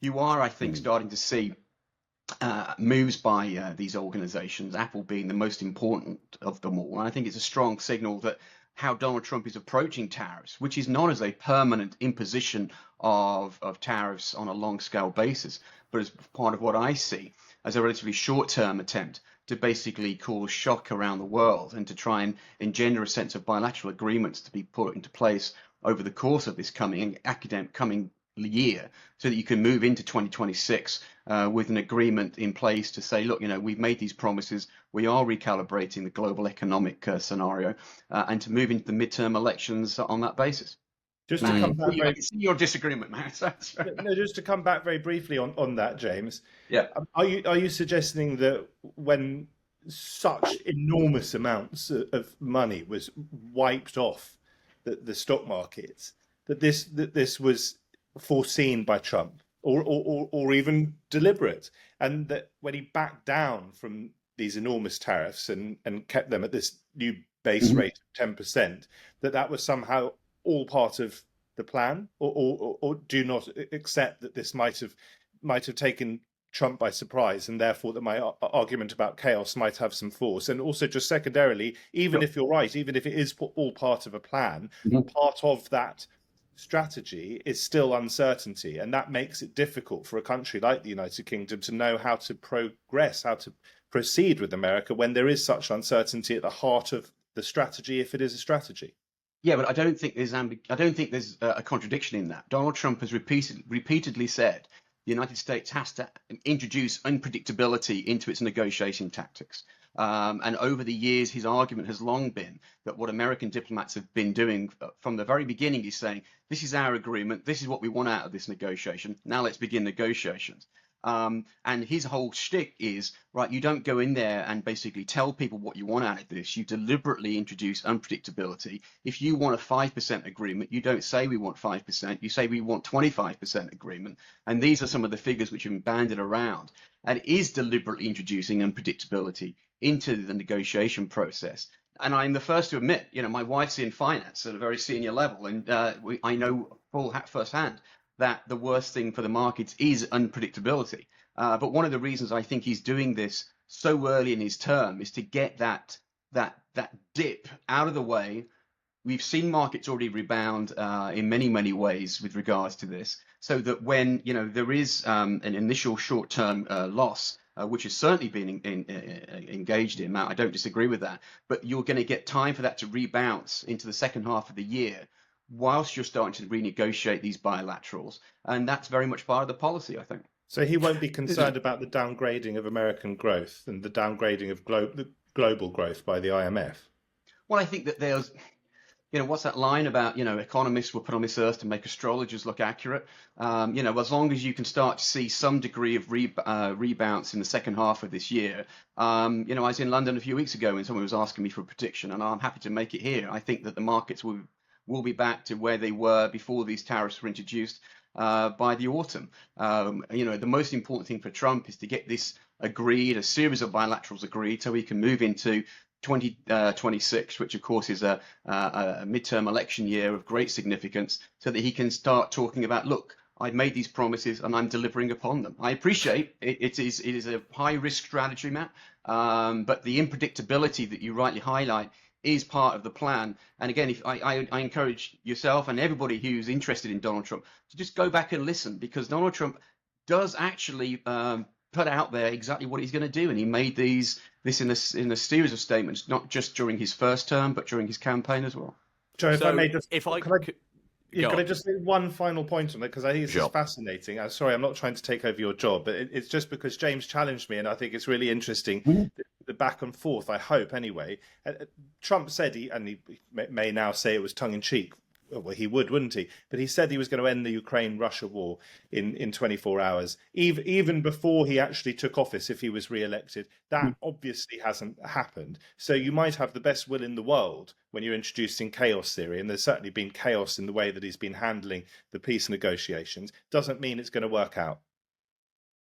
You are, I think, starting to see moves by these organizations, Apple being the most important of them all. And I think it's a strong signal that how Donald Trump is approaching tariffs, which is not as a permanent imposition of tariffs on a long scale basis, but as part of what I see as a relatively short term attempt to basically cause shock around the world and to try and engender a sense of bilateral agreements to be put into place over the course of this coming year, so that you can move into 2026 with an agreement in place to say, look, we've made these promises, we are recalibrating the global economic scenario, and to move into the midterm elections on that basis. Just to come back I can see your disagreement, Matt. No, just to come back very briefly on that, James. Yeah. Are you suggesting that when such enormous amounts of money was wiped off the stock markets, that this was foreseen by Trump, or even deliberate, and that when he backed down from these enormous tariffs and kept them at this new base rate of 10%, that was somehow all part of the plan, or do you not accept that this might have taken Trump by surprise, and therefore that my argument about chaos might have some force? And also, just secondarily, even if you're right, even if it is all part of a plan, part of that strategy is still uncertainty, and that makes it difficult for a country like the United Kingdom to know how to progress, how to proceed with America when there is such uncertainty at the heart of the strategy, if it is a strategy. Yeah, but I don't think there's a contradiction in that. Donald Trump has repeatedly said the United States has to introduce unpredictability into its negotiating tactics. And over the years, his argument has long been that what American diplomats have been doing from the very beginning is saying, this is our agreement, this is what we want out of this negotiation, now let's begin negotiations. And his whole shtick is, right, you don't go in there and basically tell people what you want out of this. You deliberately introduce unpredictability. If you want a 5% agreement, you don't say we want 5%, you say we want 25% agreement. And these are some of the figures which have been banded around. And it is deliberately introducing unpredictability into the negotiation process. And I'm the first to admit, my wife's in finance at a very senior level, and I know firsthand that the worst thing for the markets is unpredictability. But one of the reasons I think he's doing this so early in his term is to get that dip out of the way. We've seen markets already rebound in many ways with regards to this, so that when there is an initial short-term loss, which has certainly been engaged in, Matt, I don't disagree with that, but you're going to get time for that to rebound into the second half of the year, whilst you're starting to renegotiate these bilaterals. And that's very much part of the policy, I think. So he won't be concerned about the downgrading of American growth and the downgrading of global growth by the IMF? Well, I think that there's, what's that line about, economists were put on this earth to make astrologers look accurate. As long as you can start to see some degree of rebounds in the second half of this year. I was in London a few weeks ago and someone was asking me for a prediction, and I'm happy to make it here. I think that the markets will be back to where they were before these tariffs were introduced by the autumn. The most important thing for Trump is to get this agreed, a series of bilaterals agreed, so we can move into 2026, which of course is a midterm election year of great significance, so that he can start talking about, look, I've made these promises and I'm delivering upon them. I appreciate it is a high risk strategy, Matt, but the unpredictability that you rightly highlight is part of the plan. And again, if I encourage yourself and everybody who's interested in Donald Trump to just go back and listen, because Donald Trump does actually put out there exactly what he's going to do, and he made this in a series of statements, not just during his first term, but during his campaign as well. Joe, if I may just, can I just say one final point on it, because I think this is fascinating. I'm sorry, I'm not trying to take over your job, but it's just because James challenged me, and I think it's really interesting. The back and forth, I hope anyway. Trump said he may now say it was tongue-in-cheek. Well, he would, wouldn't he? But he said he was going to end the Ukraine-Russia war in 24 hours, even before he actually took office, if he was re-elected. That obviously hasn't happened. So you might have the best will in the world when you're introducing chaos theory, and there's certainly been chaos in the way that he's been handling the peace negotiations. Doesn't mean it's going to work out.